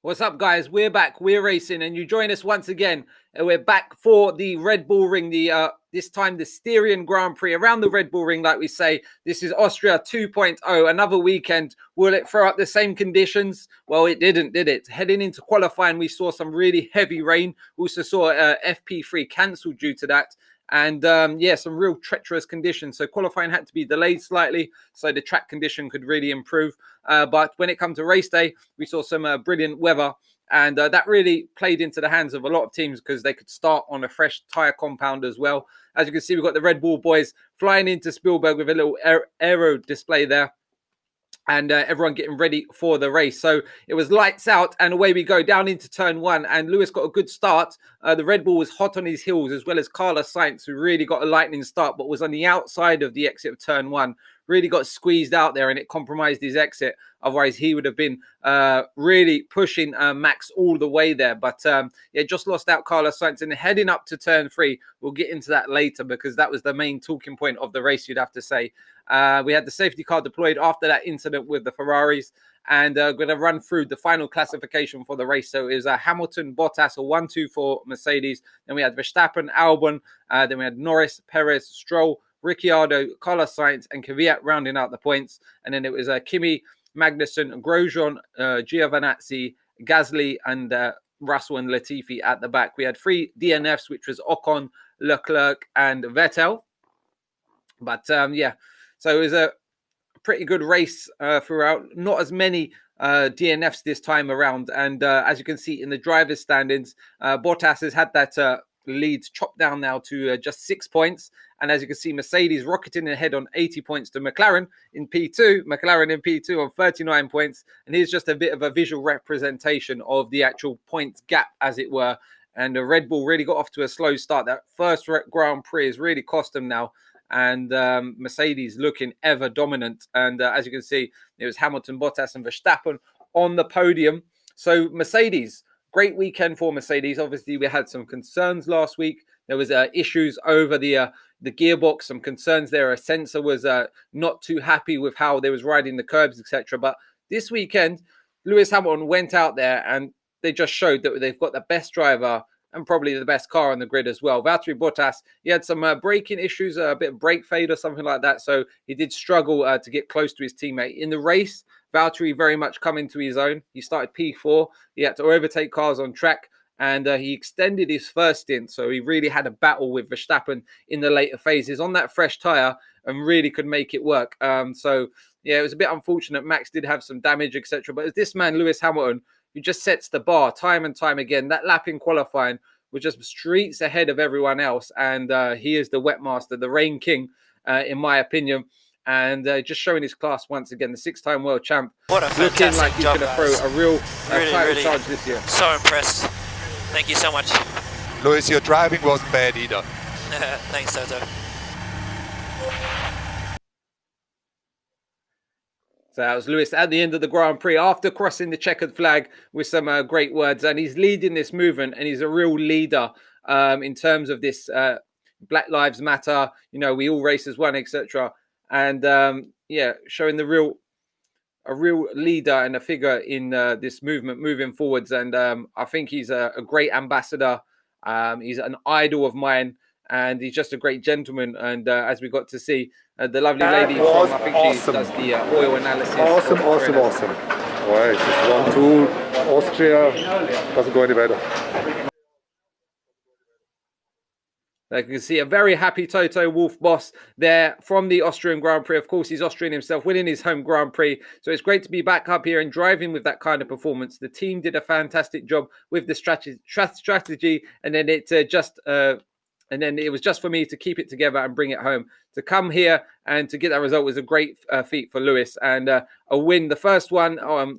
What's up, guys? We're back. We're racing, and you join us once again. We're back for the Red Bull Ring. This time the Styrian Grand Prix around the Red Bull Ring, like we say. This is Austria 2.0. Another weekend. Will it throw up the same conditions? Well, it didn't, did it? Heading into qualifying, we saw some really heavy rain. We also saw FP3 cancelled due to that. And some real treacherous conditions. So qualifying had to be delayed slightly so the track condition could really improve. But when it comes to race day, we saw some brilliant weather. And that really played into the hands of a lot of teams because they could start on a fresh tyre compound as well. As you can see, we've got the Red Bull boys flying into Spielberg with a little aero display there. And everyone getting ready for the race. So it was lights out and away we go down into turn one. And Lewis got a good start. The Red Bull was hot on his heels, as well as Carlos Sainz, who really got a lightning start, but was on the outside of the exit of turn one. Really got squeezed out there and it compromised his exit. Otherwise, he would have been really pushing Max all the way there. But just lost out Carlos Sainz. And heading up to turn three, we'll get into that later because that was the main talking point of the race, you'd have to say. We had the safety car deployed after that incident with the Ferraris. And going to run through the final classification for the race. So it was Hamilton, Bottas, a 1-2 for Mercedes. Then we had Verstappen, Albon. Then we had Norris, Perez, Stroll, Ricciardo, Carlos Sainz, and Kvyat rounding out the points. And then it was Kimi, Magnussen, Grosjean, Giovinazzi, Gasly, and Russell and Latifi at the back. We had 3 DNFs, which was Ocon, Leclerc, and Vettel. But so it was a pretty good race throughout. Not as many DNFs this time around. And as you can see in the driver's standings, Bottas has had that lead chopped down now to just 6 points. And as you can see, Mercedes rocketing ahead on 80 points to McLaren in P2. McLaren in P2 on 39 points. And here's just a bit of a visual representation of the actual points gap, as it were. And the Red Bull really got off to a slow start. That first Grand Prix has really cost them now. And Mercedes looking ever dominant. And as you can see, it was Hamilton, Bottas and Verstappen on the podium. So Mercedes, great weekend for Mercedes. Obviously, we had some concerns last week. There was issues over the gearbox, some concerns there. A sensor was not too happy with how they was riding the curbs, etc. But this weekend, Lewis Hamilton went out there and they just showed that they've got the best driver and probably the best car on the grid as well. Valtteri Bottas, he had some braking issues, a bit of brake fade or something like that. So he did struggle to get close to his teammate. In the race, Valtteri very much come into his own. He started P4. He had to overtake cars on track. And he extended his first stint. So he really had a battle with Verstappen in the later phases on that fresh tyre and really could make it work. It was a bit unfortunate. Max did have some damage, etc. But as this man, Lewis Hamilton, who just sets the bar time and time again, that lap in qualifying was just streets ahead of everyone else. And he is the wet master, the rain king, in my opinion. And just showing his class once again, the 6-time world champ. What a looking fantastic like he's job, going to throw a real title charge this year. So impressed. Thank you so much. Lewis, your driving wasn't bad either. Thanks, Toto. So that was Lewis at the end of the Grand Prix after crossing the checkered flag with some great words. And he's leading this movement and he's a real leader in terms of this Black Lives Matter, we all race as one, etc. And showing a real leader and a figure in this movement moving forwards. And I think he's a great ambassador. He's an idol of mine. And he's just a great gentleman. And as we got to see, the lovely lady from, I think she does the oil analysis. Awesome. Well, it's just 1-2. Austria doesn't go any better. You can see a very happy Toto Wolff boss there from the Austrian Grand Prix. Of course, he's Austrian himself, winning his home Grand Prix. So it's great to be back up here and driving with that kind of performance. The team did a fantastic job with the strategy, and then it was just for me to keep it together and bring it home. To come here and to get that result was a great feat for Lewis. And a win, the first one,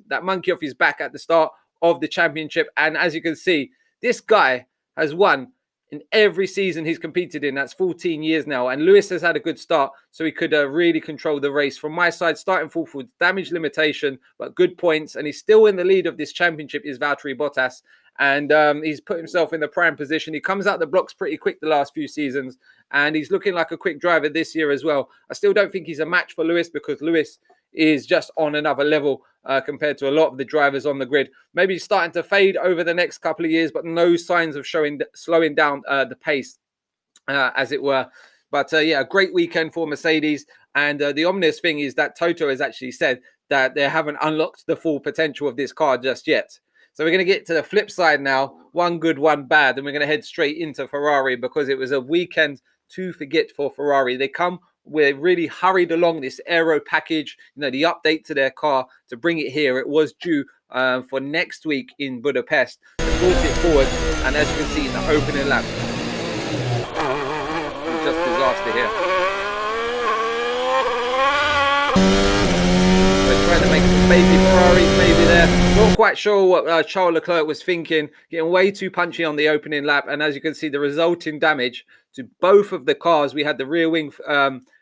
that monkey off his back at the start of the championship. And as you can see, this guy has won in every season he's competed in. That's 14 years now. And Lewis has had a good start, so he could really control the race. From my side, starting fourth with damage limitation, but good points. And he's still in the lead of this championship is Valtteri Bottas. And he's put himself in the prime position. He comes out the blocks pretty quick the last few seasons. And he's looking like a quick driver this year as well. I still don't think he's a match for Lewis because Lewis is just on another level compared to a lot of the drivers on the grid. Maybe starting to fade over the next couple of years, but no signs of slowing down the pace, as it were. But yeah, a great weekend for Mercedes. And the ominous thing is that Toto has actually said that they haven't unlocked the full potential of this car just yet. So we're going to get to the flip side now. One good, one bad. And we're going to head straight into Ferrari, because it was a weekend to forget for Ferrari. We're really hurried along this aero package, the update to their car to bring it here. It was due for next week in Budapest. They brought it forward. And as you can see in the opening lap, it's just disaster here. Trying to make some baby Ferraris maybe there. Not quite sure what Charles Leclerc was thinking. Getting way too punchy on the opening lap. And as you can see, the resulting damage to both of the cars. We had the rear wing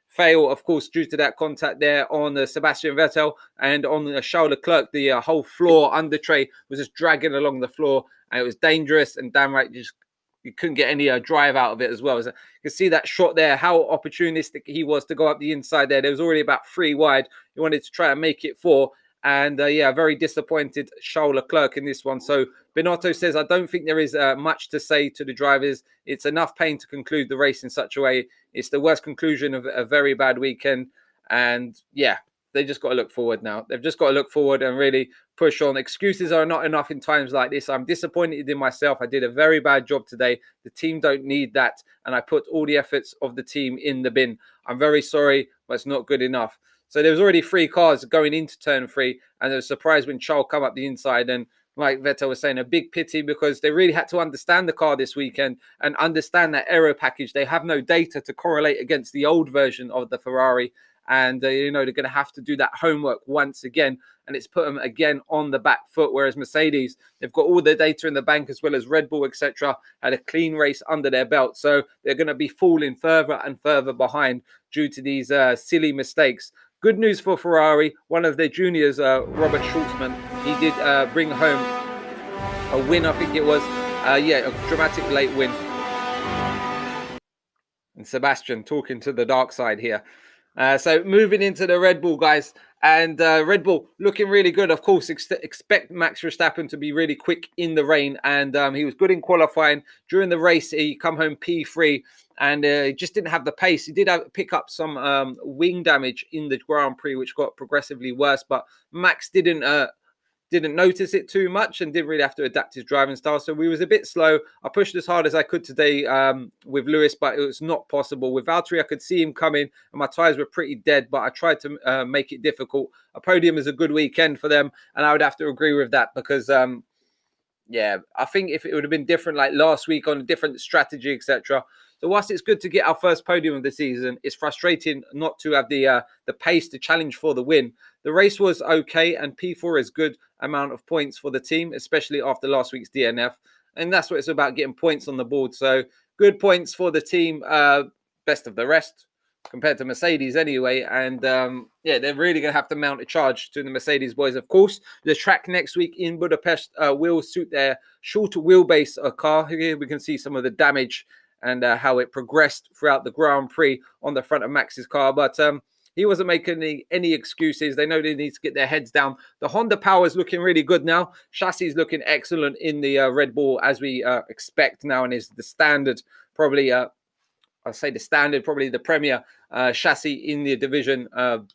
fail, of course, due to that contact there on Sebastian Vettel, and on Charles Leclerc, the whole floor under tray was just dragging along the floor, and it was dangerous. And damn right, you couldn't get any drive out of it as well. So you can see that shot there, how opportunistic he was to go up the inside there. There was already about 3 wide. He wanted to try and make it 4. And yeah, very disappointed Charles Leclerc in this one. So Binotto says, I don't think there is much to say to the drivers. It's enough pain to conclude the race in such a way. It's the worst conclusion of a very bad weekend. And yeah, they just got to look forward now. They've just got to look forward and really push on. Excuses are not enough in times like this. I'm disappointed in myself. I did a very bad job today. The team don't need that. And I put all the efforts of the team in the bin. I'm very sorry, but it's not good enough. So there was already 3 cars going into turn 3. And I was surprised when Charles come up the inside. And like Vettel was saying, a big pity, because they really had to understand the car this weekend and understand that aero package. They have no data to correlate against the old version of the Ferrari. And, they're going to have to do that homework once again. And it's put them again on the back foot. Whereas Mercedes, they've got all the data in the bank, as well as Red Bull, etc. Had a clean race under their belt. So they're going to be falling further and further behind due to these silly mistakes. Good news for Ferrari. One of their juniors, Robert Schultzman, he did bring home a win, I think it was. Yeah, a dramatic late win. And Sebastian talking to the dark side here. So moving into the Red Bull, guys. And Red Bull looking really good. Of course, expect Max Verstappen to be really quick in the rain. And he was good in qualifying. During the race, he come home P3. And he just didn't have the pace. He did pick up some wing damage in the Grand Prix, which got progressively worse. But Max didn't notice it too much and didn't really have to adapt his driving style. So we was a bit slow. I pushed as hard as I could today with Lewis, but it was not possible. With Valtteri, I could see him coming, and my tyres were pretty dead, but I tried to make it difficult. A podium is a good weekend for them, and I would have to agree with that because, yeah, I think if it would have been different like last week on a different strategy, etc. So whilst it's good to get our first podium of the season, it's frustrating not to have the pace to challenge for the win. The race was okay, and P4 is good amount of points for the team, especially after last week's DNF. And that's what it's about, getting points on the board. So good points for the team, best of the rest compared to Mercedes anyway. And yeah, they're really going to have to mount a charge to the Mercedes boys. Of course, the track next week in Budapest will suit their shorter wheelbase car. Here we can see some of the damage and how it progressed throughout the Grand Prix on the front of Max's car. But he wasn't making any excuses. They know they need to get their heads down. The Honda power is looking really good now. Chassis is looking excellent in the Red Bull, as we expect now, and is the standard, probably, I'll say the standard, probably the premier chassis in the division. But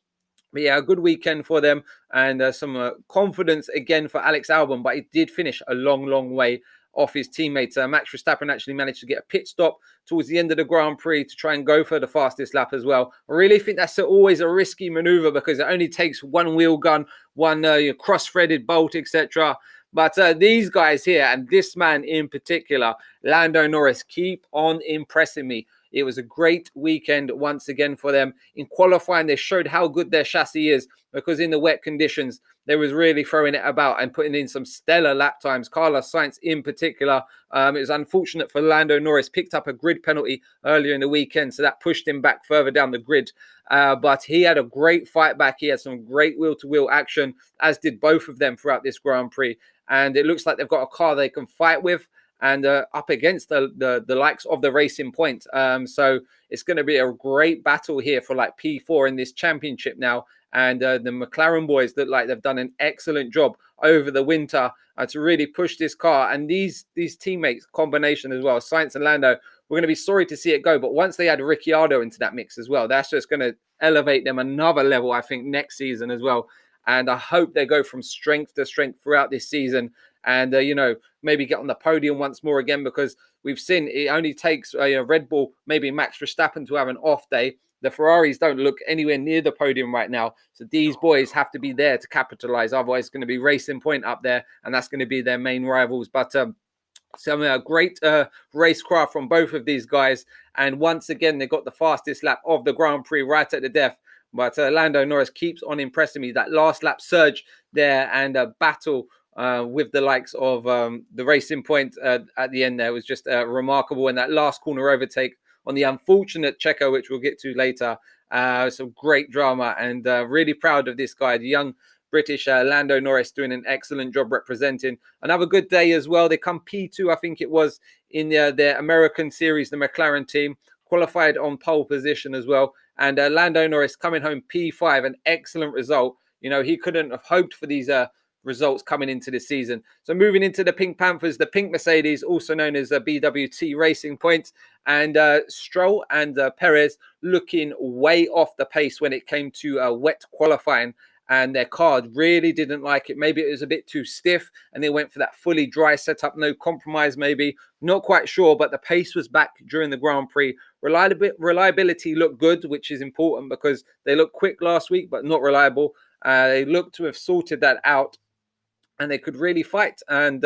yeah, a good weekend for them, and some confidence again for Alex Albon, but he did finish a long way off his teammates. Max Verstappen actually managed to get a pit stop towards the end of the Grand Prix to try and go for the fastest lap as well. I really think that's always a risky maneuver because it only takes one wheel gun, one cross-threaded bolt, etc. But these guys here, and this man in particular, Lando Norris, keep on impressing me. It was a great weekend once again for them. In qualifying, they showed how good their chassis is because in the wet conditions, they was really throwing it about and putting in some stellar lap times. Carlos Sainz in particular, it was unfortunate for Lando Norris, picked up a grid penalty earlier in the weekend, so that pushed him back further down the grid. But he had a great fight back. He had some great wheel-to-wheel action, as did both of them throughout this Grand Prix. And it looks like they've got a car they can fight with. and up against the likes of the Racing Point. So it's going to be a great battle here for like P4 in this championship now. And the McLaren boys look like they've done an excellent job over the winter to really push this car. And these teammates combination as well, Sainz and Lando, we're going to be sorry to see it go. But once they add Ricciardo into that mix as well, that's just going to elevate them another level, I think, next season as well. And I hope they go from strength to strength throughout this season and, you know, maybe get on the podium once more again, because we've seen it only takes Red Bull, maybe Max Verstappen to have an off day. The Ferraris don't look anywhere near the podium right now. So these boys have to be there to capitalize. Otherwise, it's going to be Racing Point up there, and that's going to be their main rivals. But some great racecraft from both of these guys. And once again, they got the fastest lap of the Grand Prix right at the death. But Lando Norris keeps on impressing me. That last lap surge there and a battle with the likes of the Racing Point at the end there was just remarkable. And that last corner overtake on the unfortunate Checo, which we'll get to later. Some great drama, and really proud of this guy, the young British Lando Norris, doing an excellent job representing. Another good day as well. They come P2, I think it was, in their American series, the McLaren team, qualified on pole position as well. And Lando Norris coming home P5, an excellent result. You know, he couldn't have hoped for these results coming into the season. So moving into the Pink Panthers, the Pink Mercedes, also known as BWT Racing Point, and Stroll and Perez looking way off the pace when it came to wet qualifying. And their car really didn't like it. Maybe it was a bit too stiff and they went for that fully dry setup, no compromise maybe. Not quite sure, but the pace was back during the Grand Prix. Reliability looked good, which is important because they looked quick last week, but not reliable. They looked to have sorted that out, and they could really fight. And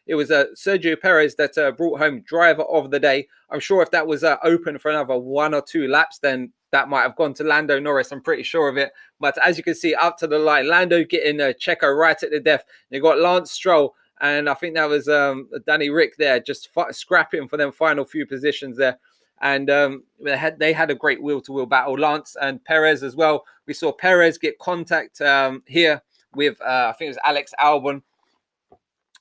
it was Sergio Perez that brought home driver of the day. I'm sure if that was open for another 1 or 2 laps, then that might have gone to Lando Norris. I'm pretty sure of it. But as you can see, up to the line, Lando getting Checo right at the death. You got Lance Stroll, and I think that was Danny Rick there, just scrapping for them final few positions there. And they had a great wheel-to-wheel battle. Lance and Perez as well. We saw Perez get contact here with, I think it was Alex Albon.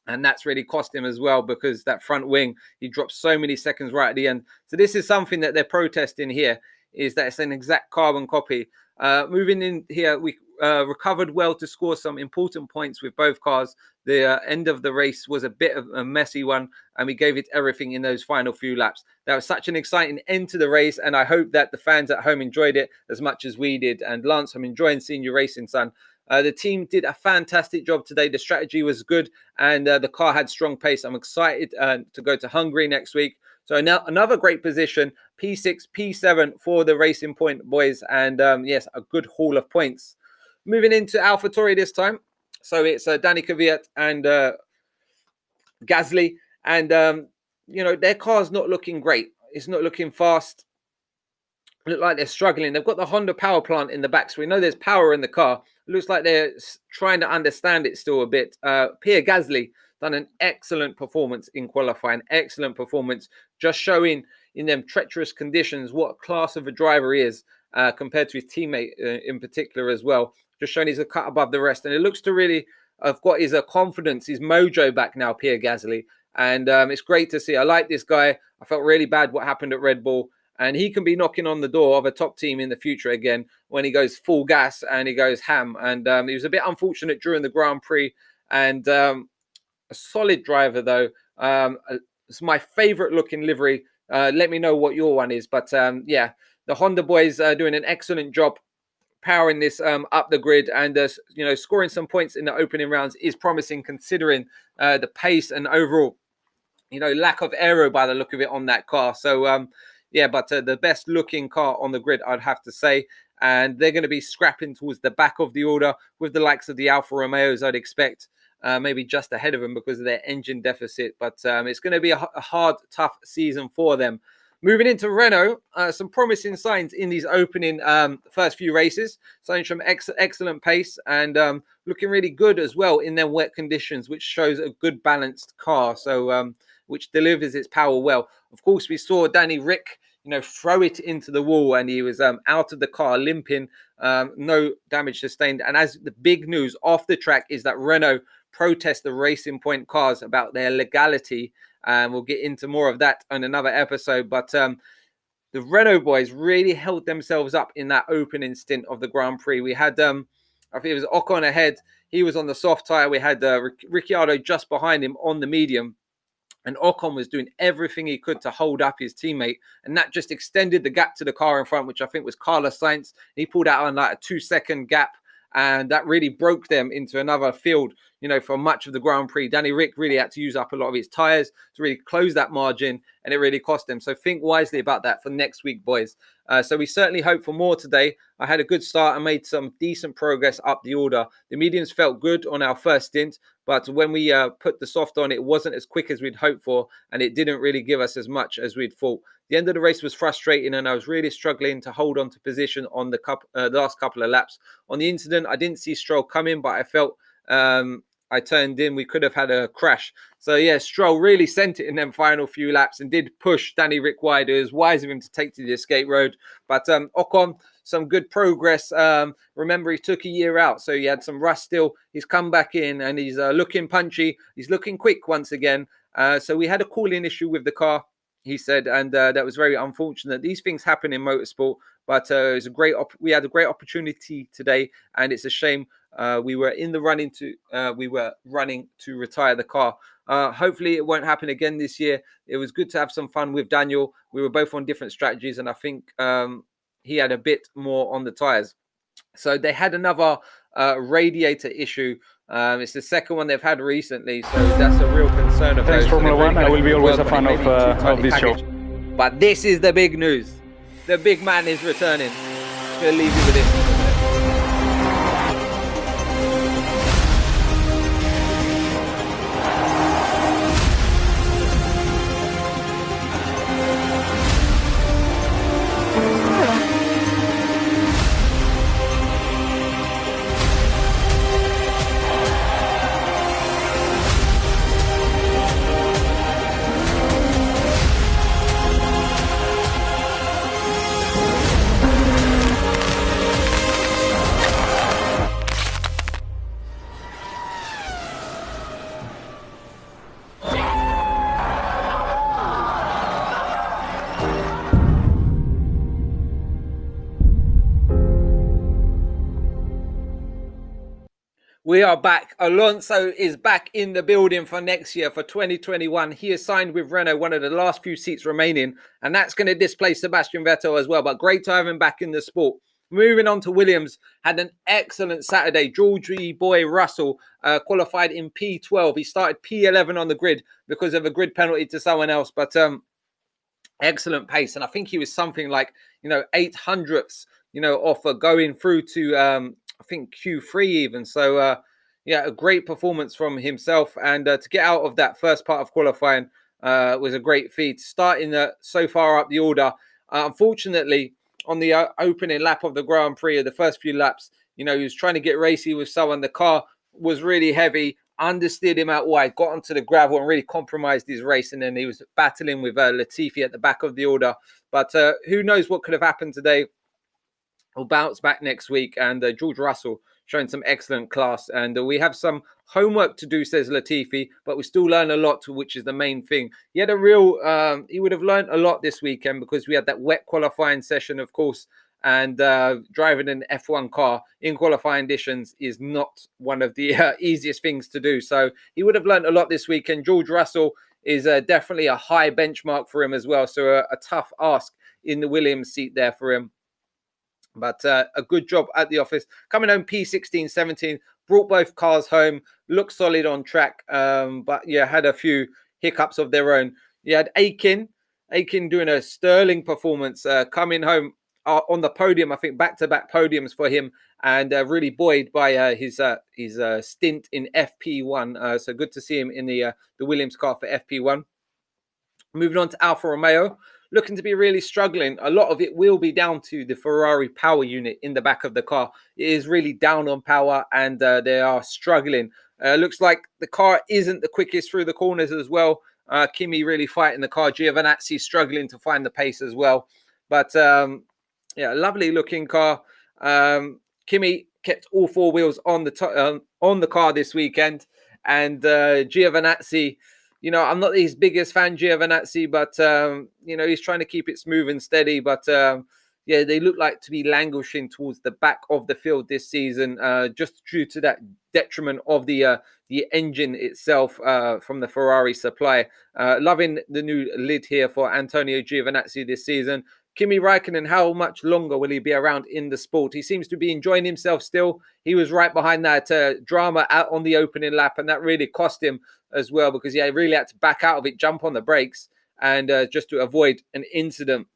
And that's really cost him as well, because that front wing, he dropped so many seconds right at the end. So this is something that they're protesting here, is that it's an exact carbon copy. Moving in here, we recovered well to score some important points with both cars. The end of the race was a bit of a messy one, and we gave it everything in those final few laps. That was such an exciting end to the race, and I hope that the fans at home enjoyed it as much as we did. And Lance, I'm enjoying seeing you racing, son. The team did a fantastic job today. The strategy was good, and the car had strong pace. I'm excited to go to Hungary next week. So now another great position, P6, P7 for the Racing Point boys. And yes, a good haul of points. Moving into AlphaTauri this time. So it's Danny Kvyat and Gasly. And, you know, their car's not looking great. It's not looking fast. Look like they're struggling. They've got the Honda power plant in the back, so we know there's power in the car. It looks like they're trying to understand it still a bit. Pierre Gasly done an excellent performance in qualifying. Excellent performance, just showing in them treacherous conditions what class of a driver he is compared to his teammate in particular as well. Just showing he's a cut above the rest, and it looks to really have got his confidence, his mojo back now, Pierre Gasly. And it's great to see. I like this guy. I felt really bad what happened at Red Bull. And he can be knocking on the door of a top team in the future again when he goes full gas and he goes ham. And he was a bit unfortunate during the Grand Prix. And a solid driver, though. It's my favorite looking livery. Let me know what your one is. But yeah, the Honda boys are doing an excellent job powering this up the grid, and you know, scoring some points in the opening rounds is promising, considering the pace and overall, you know, lack of aero by the look of it on that car. So yeah, but the best looking car on the grid, I'd have to say. And they're going to be scrapping towards the back of the order with the likes of the Alfa Romeos, I'd expect. Maybe just ahead of them because of their engine deficit. But it's going to be a hard, tough season for them. Moving into Renault, some promising signs in these opening first few races. Signs from excellent pace and looking really good as well in their wet conditions, which shows a good balanced car. So which delivers its power well. Of course, we saw Danny Rick, you know, throw it into the wall, and he was out of the car limping, no damage sustained. And as the big news off the track is that Renault protest the Racing Point cars about their legality and we'll get into more of that on another episode. But the Renault boys really held themselves up in that opening stint of the Grand Prix. We had, I think it was Ocon ahead. He was on the soft tyre. We had Ricciardo just behind him on the medium. And Ocon was doing everything he could to hold up his teammate. And that just extended the gap to the car in front, which I think was Carlos Sainz. He pulled out on like a 2-second gap. And that really broke them into another field, for much of the Grand Prix. Danny Ric really had to use up a lot of his tyres to really close that margin, and it really cost them. So think wisely about that for next week, boys. So we certainly hope for more today. I had a good start and made some decent progress up the order. The mediums felt good on our first stint, but when we put the soft on, it wasn't as quick as we'd hoped for, and it didn't really give us as much as we'd thought. The end of the race was frustrating, and I was really struggling to hold on to position on the last couple of laps. On the incident, I didn't see Stroll coming, but I felt I turned in. We could have had a crash. So, yeah, Stroll really sent it in them final few laps and did push Danny Ric wide. It was wise of him to take to the escape road. But Ocon, some good progress. Remember, he took a year out, so he had some rust still. He's come back in, and he's looking punchy. He's looking quick once again. So we had a cooling issue with the car, he said, and that was very unfortunate. These things happen in motorsport, but it was we had a great opportunity today, and it's a shame we were running to retire the car. Hopefully it won't happen again this year. It was good to have some fun with Daniel. We were both on different strategies, and I think he had a bit more on the tires. So they had another radiator issue. It's the second one they've had recently, so that's a real concern of Thanks, those. Formula One. I will be always a fan of this package. show. But this is the big news. The big man is returning. I'm going to leave you with this. We are back. Alonso is back in the building for next year, for 2021. He is signed with Renault, one of the last few seats remaining, and that's going to displace Sebastian Vettel as well. But great to have him back in the sport. Moving on to Williams, had an excellent Saturday. Georgie boy Russell qualified in P12. He started P11 on the grid because of a grid penalty to someone else, but excellent pace. And I think he was something like, 800ths, off going through to... I think Q3 even. So, yeah, a great performance from himself. And to get out of that first part of qualifying was a great feat. Starting so far up the order. Unfortunately, on the opening lap of the Grand Prix, the first few laps, he was trying to get racy with someone. The car was really heavy, understeered him out wide, got onto the gravel and really compromised his race. And then he was battling with Latifi at the back of the order. But who knows what could have happened today. Will bounce back next week, and George Russell showing some excellent class. And we have some homework to do, says Latifi, but we still learn a lot, which is the main thing. He had he would have learned a lot this weekend because we had that wet qualifying session, of course, and driving an F1 car in qualifying conditions is not one of the easiest things to do. So he would have learned a lot this weekend. George Russell is definitely a high benchmark for him as well. So a tough ask in the Williams seat there for him. But a good job at the office. Coming home P16, 17, brought both cars home, looked solid on track, but yeah, had a few hiccups of their own. You had Aiken doing a sterling performance, coming home on the podium, I think back-to-back podiums for him, and really buoyed by his stint in FP1. So good to see him in the Williams car for FP1. Moving on to Alfa Romeo. Looking to be really struggling. A lot of it will be down to the Ferrari power unit in the back of the car. It is really down on power, and they are struggling. Looks like the car isn't the quickest through the corners as well. Kimi really fighting the car. Giovinazzi struggling to find the pace as well. But yeah, lovely looking car. Kimi kept all four wheels on the car this weekend, and Giovinazzi you know, I'm not his biggest fan, Giovinazzi, but you know, he's trying to keep it smooth and steady. But yeah, they look like to be languishing towards the back of the field this season, just due to that detriment of the engine itself from the Ferrari supply. Loving the new lid here for Antonio Giovinazzi this season. Kimi Räikkönen, how much longer will he be around in the sport? He seems to be enjoying himself still. He was right behind that drama out on the opening lap, and that really cost him as well, because he really had to back out of it, jump on the brakes, and just to avoid an incident.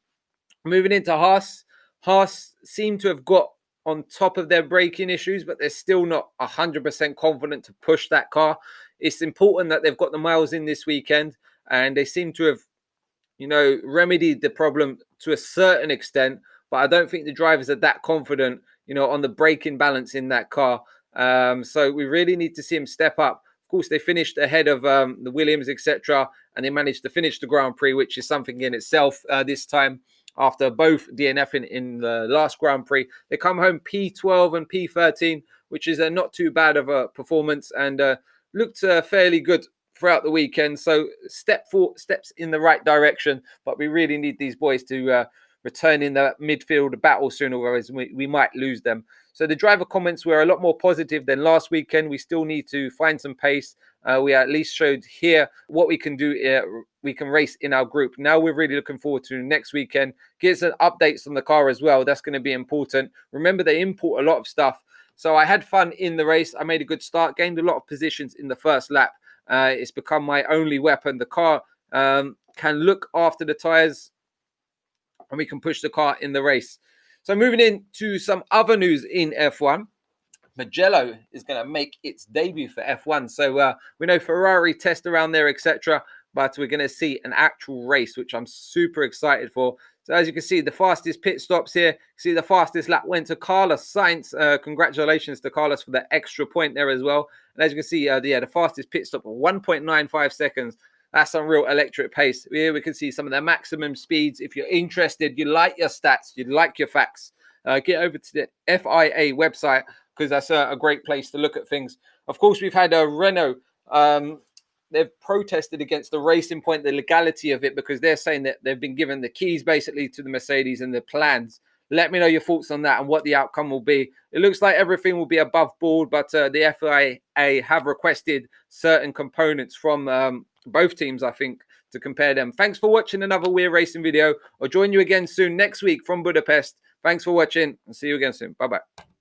Moving into Haas, Haas seem to have got on top of their braking issues, but they're still not 100% confident to push that car. It's important that they've got the miles in this weekend, and they seem to have, you know, remedied the problem to a certain extent, but I don't think the drivers are that confident, you know, on the braking balance in that car. So we really need to see him step up. Of course, they finished ahead of the Williams, etc., and they managed to finish the Grand Prix, which is something in itself this time. After both DNFing in the last Grand Prix, they come home P12 and P13, which is not too bad of a performance, and looked fairly good throughout the weekend. So steps in the right direction, but we really need these boys to return in the midfield battle soon, otherwise we might lose them. So the driver comments were a lot more positive than last weekend. We still need to find some pace. We at least showed here what we can do. We can race in our group. Now we're really looking forward to next weekend. Get some updates on the car as well. That's going to be important. Remember, they import a lot of stuff. So I had fun in the race. I made a good start, gained a lot of positions in the first lap. It's become my only weapon. The car can look after the tyres, and we can push the car in the race. So moving into some other news in F1, Mugello is going to make its debut for F1. So we know Ferrari test around there, etc., but we're going to see an actual race, which I'm super excited for. So as you can see, the fastest pit stops here. See, the fastest lap went to Carlos Sainz. Congratulations to Carlos for the extra point there as well. And as you can see, the fastest pit stop of 1.95 seconds. That's some real electric pace. Here we can see some of their maximum speeds. If you're interested, you like your stats, you like your facts, get over to the FIA website, because that's a great place to look at things. Of course, we've had a Renault. They've protested against the Racing Point, the legality of it, because they're saying that they've been given the keys basically to the Mercedes and the plans. Let me know your thoughts on that and what the outcome will be. It looks like everything will be above board, but the FIA have requested certain components from both teams, I think, to compare them. Thanks for watching another We're Racing video. I'll join you again soon next week from Budapest. Thanks for watching, and see you again soon. Bye-bye.